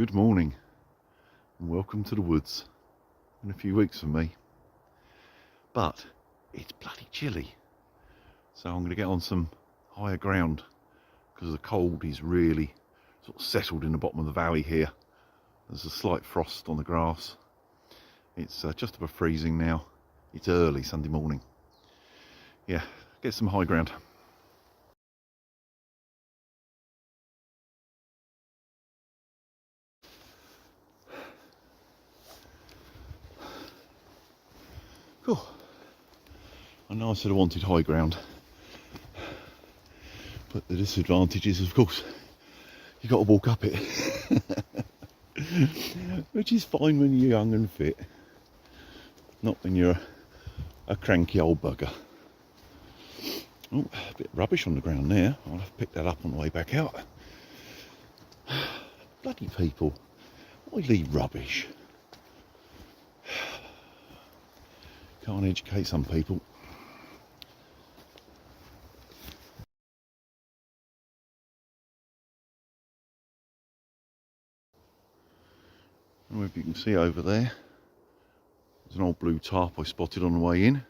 Good morning and welcome to the woods. In a few weeks for me, but it's bloody chilly, so I'm going to get on some higher ground because the cold is really sort of settled in the bottom of the valley here. There's a slight frost on the grass. It's just above freezing now. It's early Sunday morning. Yeah, get some high ground. Cool. I know I said I wanted high ground, but the disadvantage is, of course, you got to walk up it. Which is fine when you're young and fit, not when you're a cranky old bugger. Oh, a bit of rubbish on the ground there. I'll have to pick that up on the way back out. Bloody people, why leave rubbish? Can't educate some people. I don't know if you can see over there, there's an old blue tarp I spotted on the way in.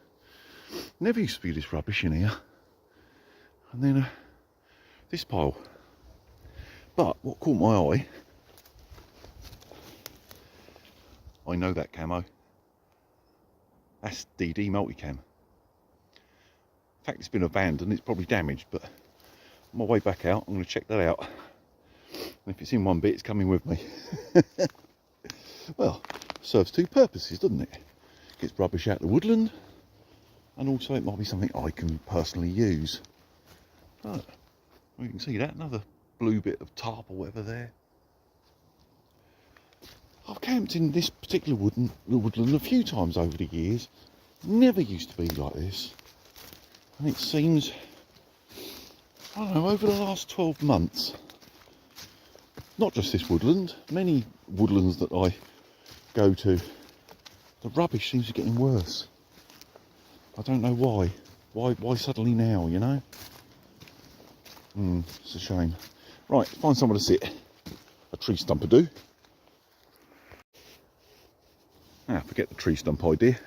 Never used to be this rubbish in here. And then this pile. But what caught my eye, I know that camo. That's DD multicam. In fact, it's been abandoned, it's probably damaged, but on my way back out, I'm going to check that out. And if it's in one bit, it's coming with me. Well, serves two purposes, doesn't it? Gets rubbish out of the woodland, and also it might be something I can personally use. But you can see that, another blue bit of tarp or whatever there. I've camped in this particular woodland a few times over the years. Never used to be like this. And it seems, I don't know, over the last 12 months, not just this woodland, many woodlands that I go to, the rubbish seems to be getting worse. I don't know why. Why suddenly now, you know? It's a shame. Right, find somewhere to sit. A tree stump will do. Now, forget the tree stump idea.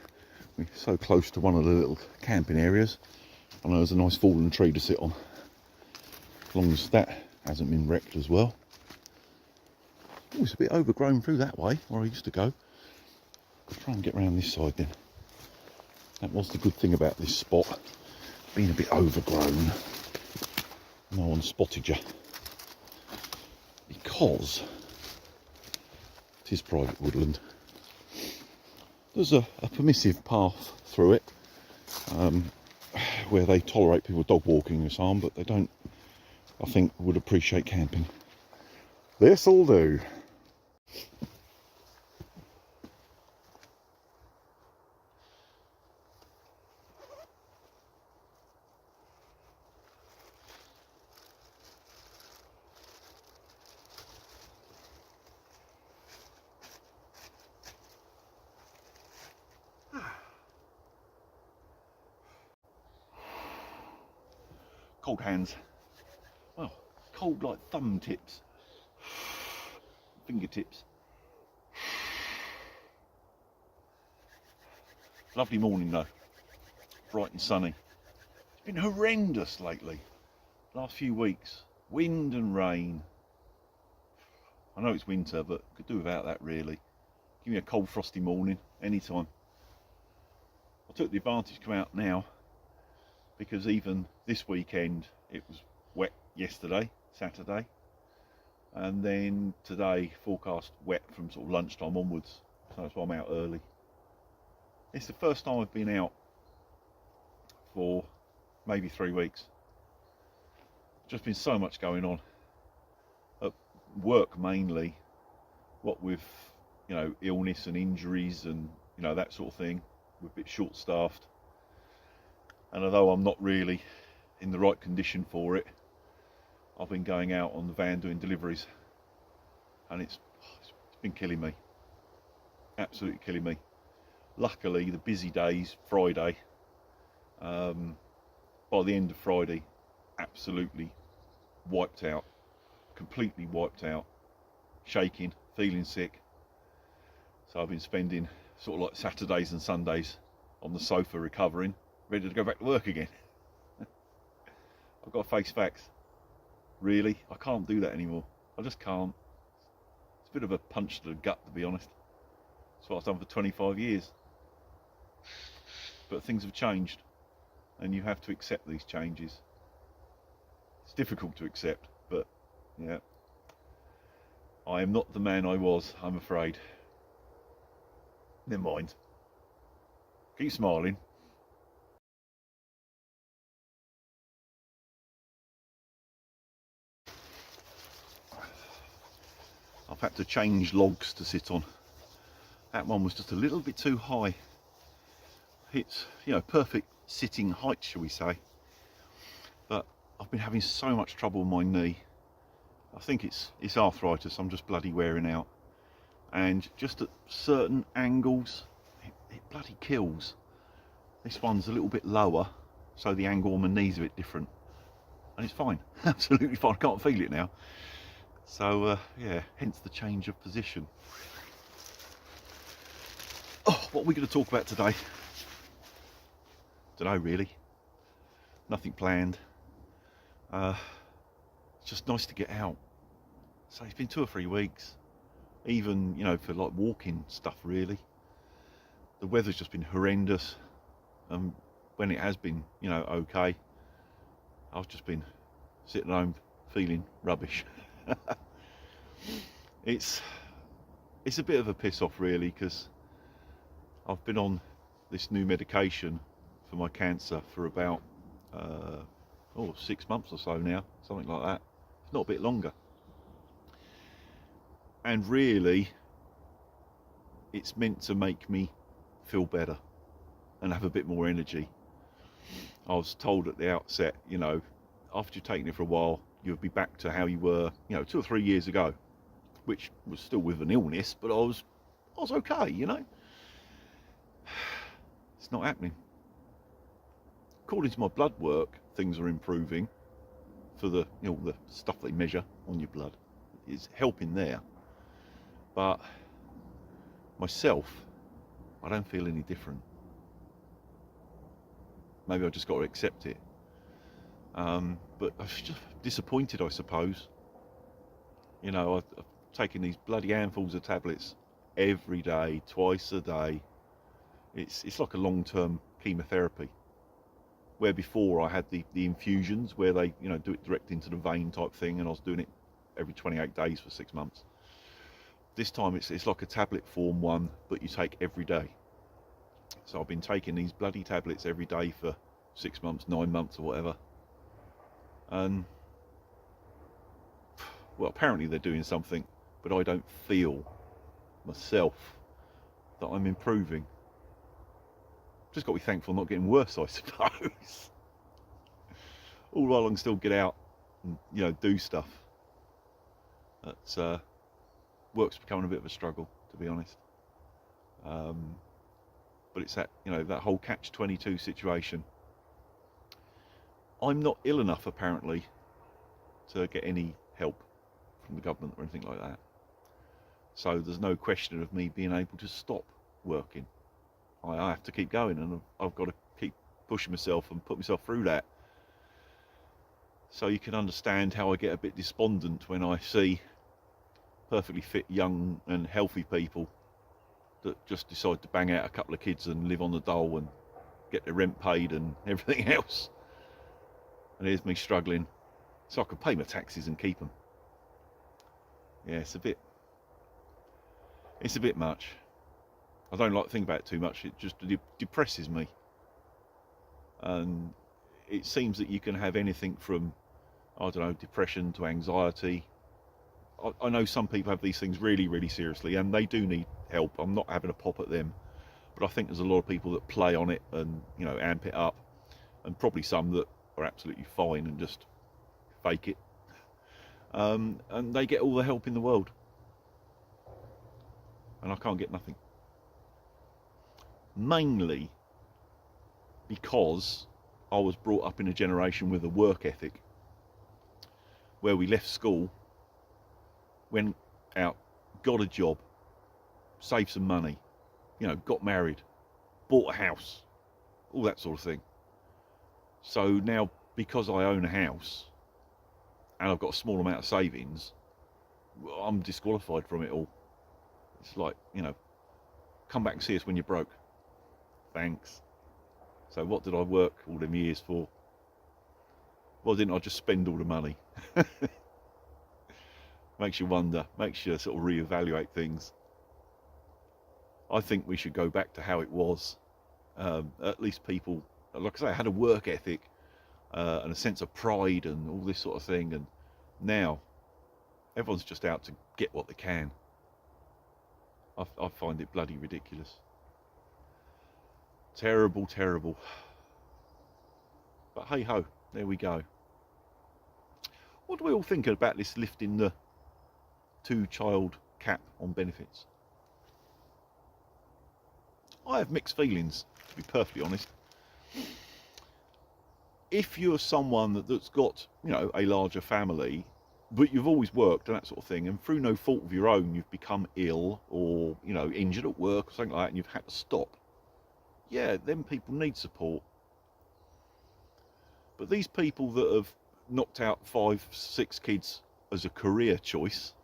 We're so close to one of the little camping areas. I know there's a nice fallen tree to sit on. As long as that hasn't been wrecked as well. Oh, it's a bit overgrown through that way, where I used to go. I'll try and get around this side then. That was the good thing about this spot. Being a bit overgrown. No one spotted you. Because it is private woodland. There's a permissive path through it, where they tolerate people dog walking and so on, but they don't, I think, would appreciate camping. This'll do. Cold hands. Well, cold like thumb tips. Fingertips. Lovely morning though. Bright and sunny. It's been horrendous lately. Last few weeks. Wind and rain. I know it's winter, but could do without that really. Give me a cold frosty morning, anytime. I took the advantage to come out now, because even this weekend it was wet yesterday, Saturday, and then today forecast wet from sort of lunchtime onwards, so that's why I'm out early. It's the first time I've been out for maybe 3 weeks. Just been so much going on at work mainly, what with, you know, illness and injuries and, you know, that sort of thing. We're a bit short staffed. And although I'm not really in the right condition for it, I've been going out on the van doing deliveries, and it's been killing me, absolutely killing me. Luckily, the busy days, Friday, by the end of Friday, absolutely wiped out, completely wiped out, shaking, feeling sick. So I've been spending sort of like Saturdays and Sundays on the sofa recovering, ready to go back to work again. I've got to face facts. Really, I can't do that anymore. I just can't. It's a bit of a punch to the gut, to be honest. It's what I've done for 25 years. But things have changed, and you have to accept these changes. It's difficult to accept, but yeah. I am not the man I was, I'm afraid. Never mind. Keep smiling. I've had to change logs to sit on. That one was just a little bit too high. It's, you know, perfect sitting height, shall we say. But I've been having so much trouble with my knee. I think it's arthritis. I'm just bloody wearing out. And just at certain angles, it bloody kills. This one's a little bit lower, so the angle on my knee's a bit different. And it's fine, absolutely fine. I can't feel it now. So yeah, hence the change of position. Oh, what are we going to talk about today? Don't know really. Nothing planned. It's just nice to get out. So it's been 2 or 3 weeks. Even, you know, for like walking stuff really. The weather's just been horrendous. When it has been, you know, okay, I've just been sitting at home feeling rubbish. It's a bit of a piss off really, because I've been on this new medication for my cancer for about 6 months or so now, something like that. It's not a bit longer. And really, it's meant to make me feel better and have a bit more energy. I was told at the outset, you know, after you've taken it for a while, you'll be back to how you were, you know, 2 or 3 years ago, which was still with an illness, but I was okay, you know. It's not happening. According to my blood work, things are improving for the, you know, the stuff they measure on your blood. It's helping there. But myself, I don't feel any different. Maybe I just got to accept it. But I was just disappointed, I suppose. You know, I've taken these bloody handfuls of tablets every day, twice a day. It's like a long-term chemotherapy. Where before I had the infusions where they, you know, do it direct into the vein type thing, and I was doing it every 28 days for 6 months. This time it's like a tablet form one, but you take every day. So I've been taking these bloody tablets every day for 6 months, 9 months or whatever. And, well, apparently they're doing something, but I don't feel myself that I'm improving. Just got to be thankful I'm not getting worse, I suppose. All while I can still get out and, you know, do stuff. That's work's becoming a bit of a struggle, to be honest. But it's that, you know, that whole catch-22 situation. I'm not ill enough, apparently, to get any help from the government or anything like that. So there's no question of me being able to stop working. I have to keep going, and I've got to keep pushing myself and put myself through that. So you can understand how I get a bit despondent when I see perfectly fit, young and healthy people that just decide to bang out a couple of kids and live on the dole and get their rent paid and everything else. And here's me struggling so I can pay my taxes and keep them. Yeah, it's a bit much. I don't like to think about it too much. It just depresses me. And it seems that you can have anything from, I don't know, depression to anxiety. I know some people have these things really, really seriously, and they do need help. I'm not having a pop at them, but I think there's a lot of people that play on it and, you know, amp it up, and probably some that are absolutely fine and just fake it, and they get all the help in the world, and I can't get nothing. Mainly because I was brought up in a generation with a work ethic, where we left school, went out, got a job, saved some money, you know, got married, bought a house, all that sort of thing. So now, because I own a house and I've got a small amount of savings, I'm disqualified from it all. It's like, you know, come back and see us when you're broke. Thanks. So what did I work all them years for? Why didn't I just spend all the money? Makes you wonder, makes you sort of reevaluate things. I think we should go back to how it was. At least people, like I say, had a work ethic and a sense of pride and all this sort of thing. And now, everyone's just out to get what they can. I find it bloody ridiculous. Terrible, terrible. But hey ho, there we go. What do we all think about this lifting the 2-child cap on benefits? I have mixed feelings, to be perfectly honest. If you're someone that's got, you know, a larger family, but you've always worked and that sort of thing, and through no fault of your own, you've become ill or, you know, injured at work or something like that, and you've had to stop, yeah, then people need support. But these people that have knocked out 5, 6 kids as a career choice,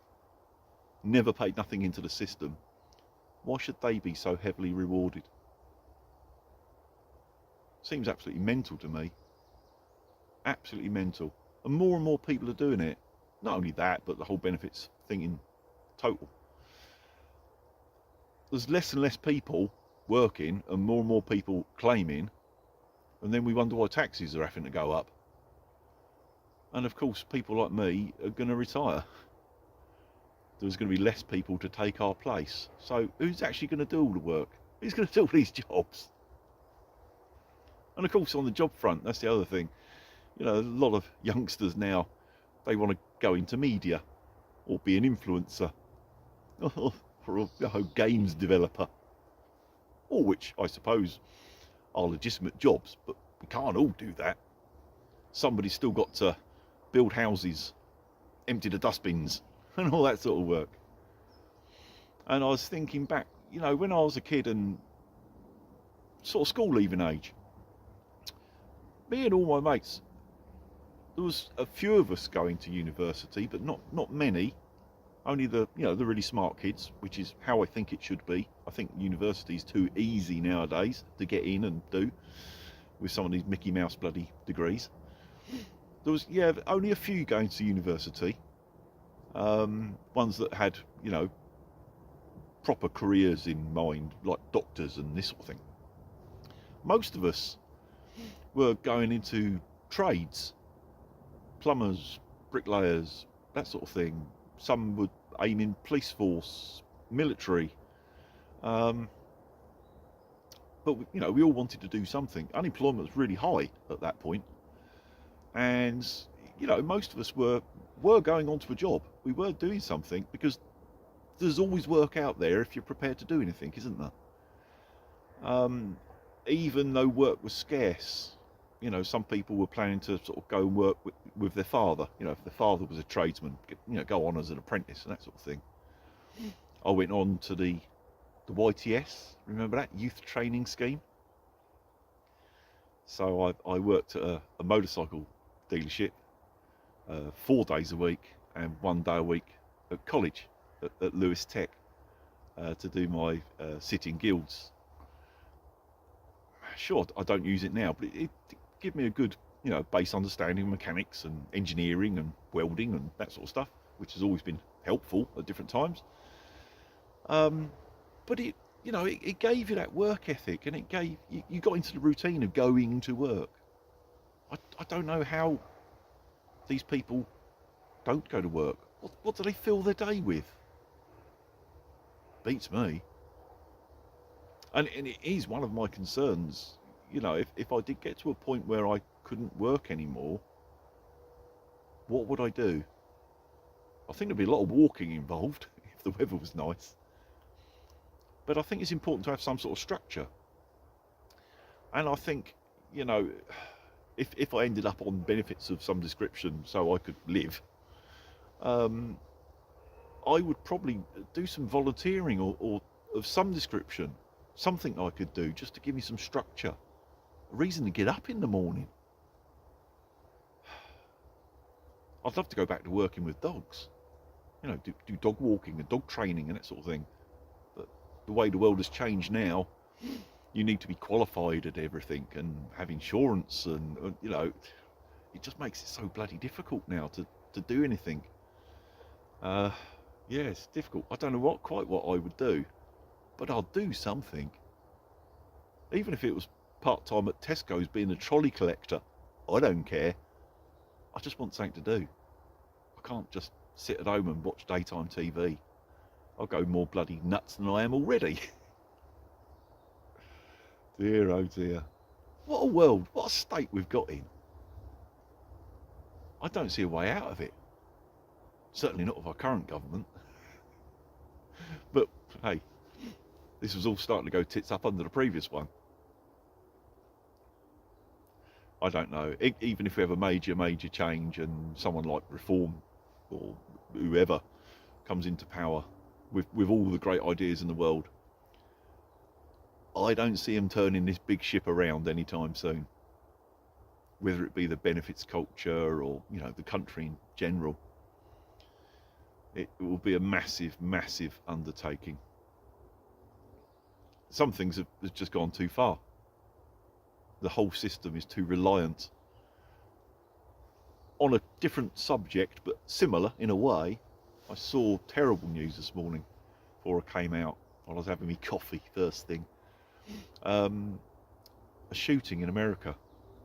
never paid nothing into the system, why should they be so heavily rewarded? Seems absolutely mental to me. Absolutely mental. And more people are doing it. Not only that, but the whole benefits thing in total. There's less and less people working and more people claiming, and then we wonder why taxes are having to go up. And of course, people like me are going to retire. There's going to be less people to take our place. So who's actually going to do all the work? Who's going to do all these jobs? And of course, on the job front, that's the other thing. You know, a lot of youngsters now, they want to go into media or be an influencer or a games developer, all which I suppose are legitimate jobs, but we can't all do that. Somebody's still got to build houses, empty the dustbins and all that sort of work. And I was thinking back, you know, when I was a kid and sort of school leaving age, me and all my mates, there was a few of us going to university, but not many. Only the, you know, the really smart kids, which is how I think it should be. I think university's too easy nowadays to get in and do with some of these Mickey Mouse bloody degrees. There was, yeah, only a few going to university. Ones that had, you know, proper careers in mind, like doctors and this sort of thing. Most of us were going into trades, plumbers, bricklayers, that sort of thing. Some would aim in police force, military. But, you know, we all wanted to do something. Unemployment was really high at that point. And, you know, most of us were going on to a job. We were doing something because there's always work out there if you're prepared to do anything, isn't there? Even though work was scarce, you know, some people were planning to sort of go and work with their father. You know, if their father was a tradesman, you know, go on as an apprentice and that sort of thing. I went on to the YTS, remember that? Youth Training Scheme. So I worked at a motorcycle dealership 4 days a week and 1 day a week at college at Lewis Tech to do my sitting guilds. Sure, I don't use it now, but it gave me a good, you know, base understanding of mechanics and engineering and welding and that sort of stuff, which has always been helpful at different times. But it, you know, it gave you that work ethic, and it gave you got into the routine of going to work. I don't know how these people don't go to work. What do they fill their day with? Beats me. And it is one of my concerns, you know, if I did get to a point where I couldn't work anymore, what would I do? I think there'd be a lot of walking involved if the weather was nice. But I think it's important to have some sort of structure. And I think, you know, if I ended up on benefits of some description so I could live, I would probably do some volunteering or of some description, something I could do just to give me some structure, a reason to get up in the morning. I'd love to go back to working with dogs, you know, do dog walking and dog training and that sort of thing. But the way the world has changed now, you need to be qualified at everything and have insurance, and you know, it just makes it so bloody difficult now to do anything. Yeah, it's difficult. I don't know quite what I would do, but I'll do something. Even if it was part-time at Tesco's being a trolley collector, I don't care. I just want something to do. I can't just sit at home and watch daytime TV. I'll go more bloody nuts than I am already. Dear, oh dear. What a world, what a state we've got in. I don't see a way out of it. Certainly not with our current government. But hey, this was all starting to go tits up under the previous one. I don't know, even if we have a major change and someone like Reform or whoever comes into power with all the great ideas in the world, I don't see them turning this big ship around anytime soon. Whether it be the benefits culture or, you know, the country in general. It will be a massive undertaking. Some things have just gone too far. The whole system is too reliant. On a different subject, but similar in a way, I saw terrible news this morning before I came out while I was having my coffee first thing. A shooting in America,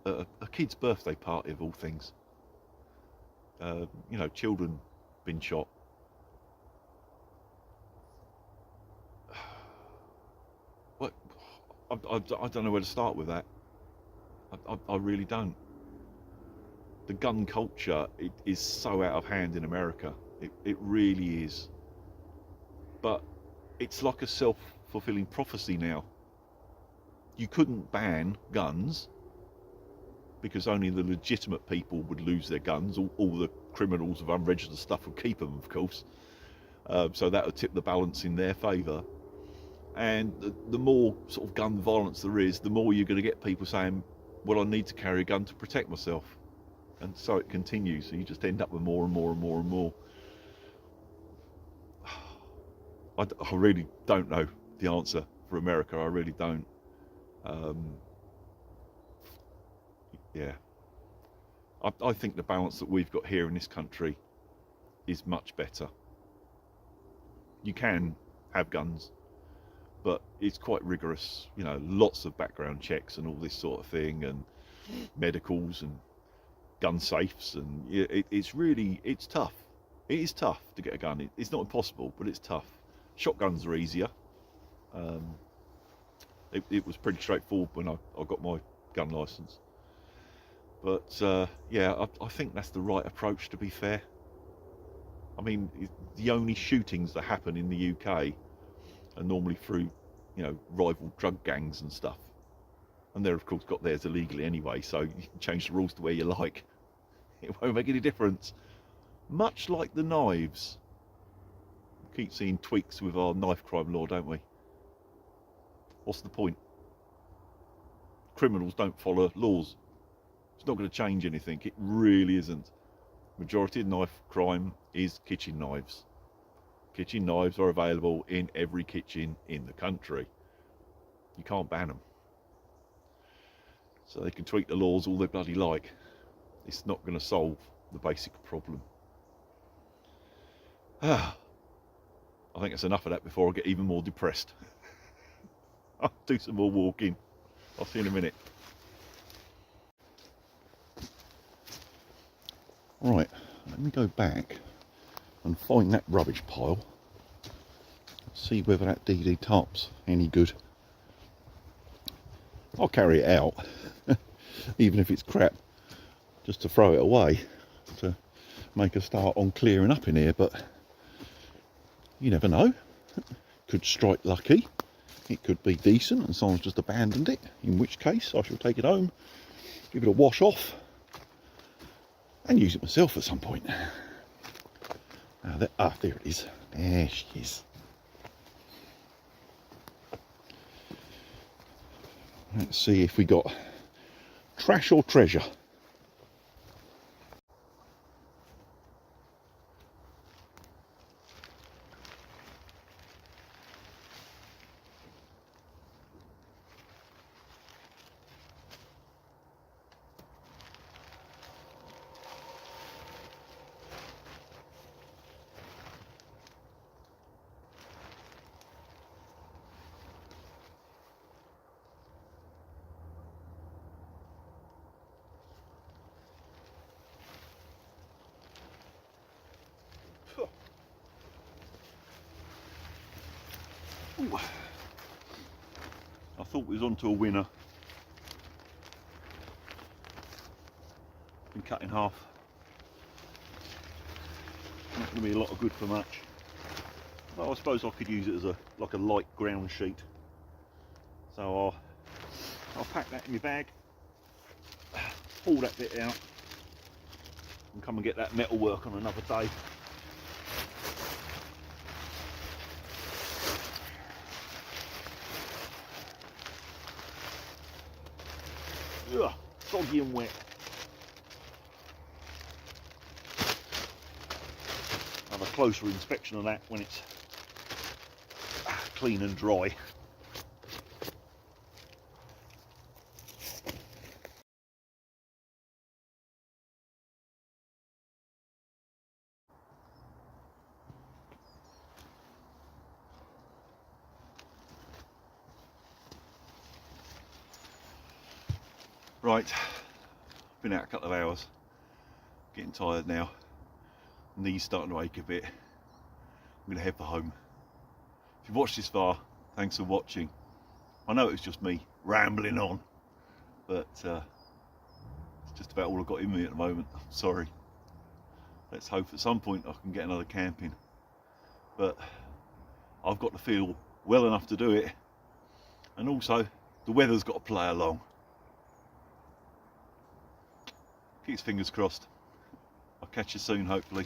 a kid's birthday party of all things. You know, children been shot. What? I don't know where to start with that. I really don't. The gun culture, it is so out of hand in America. It really is. But it's like a self-fulfilling prophecy now. You couldn't ban guns because only the legitimate people would lose their guns. All the criminals of unregistered stuff would keep them, of course. So that would tip the balance in their favour. And the more sort of gun violence there is, the more you're going to get people saying, well, I need to carry a gun to protect myself. And so it continues. So you just end up with more and more and more and more. I really don't know the answer for America. I really don't. Yeah. I think the balance that we've got here in this country is much better. You can have guns, but it's quite rigorous, you know, lots of background checks and all this sort of thing, and medicals and gun safes, and it's tough. It is tough to get a gun. It's not impossible, but it's tough. Shotguns are easier. It was pretty straightforward when I got my gun licence. But yeah, I think that's the right approach, to be fair. I mean, the only shootings that happen in the UK are normally through, you know, rival drug gangs and stuff. And they're, of course, got theirs illegally anyway, so you can change the rules to where you like. It won't make any difference. Much like the knives. We keep seeing tweaks with our knife crime law, don't we? What's the point? Criminals don't follow laws. It's not going to change anything. It really isn't. Majority of knife crime is kitchen knives. Kitchen knives are available in every kitchen in the country. You can't ban them. So they can tweak the laws all they bloody like. It's not going to solve the basic problem. I think that's enough of that before I get even more depressed. I'll do some more walking. I'll see you in a minute. Right, let me go back and find that rubbish pile. See whether that DD tarp's any good. I'll carry it out, even if it's crap, just to throw it away, to make a start on clearing up in here, but you never know. Could strike lucky. It could be decent and someone's just abandoned it, in which case I shall take it home, give it a wash off, and use it myself at some point. There it is. There she is. Let's see if we got trash or treasure. Ooh. I thought we was onto a winner. Been cut in half. Not going to be a lot of good for much. Well, I suppose I could use it as like a light ground sheet. So I'll pack that in my bag, pull that bit out, and come and get that metal work on another day. Ugh, soggy and wet. Have a closer inspection of that when it's clean and dry. Right, been out a couple of hours, getting tired now, knees starting to ache a bit. I'm going to head for home. If you've watched this far, thanks for watching. I know it was just me rambling on, but it's just about all I've got in me at the moment. I'm sorry. Let's hope at some point I can get another camping, but I've got to feel well enough to do it, and also the weather's got to play along. Keep his fingers crossed. I'll catch you soon, hopefully.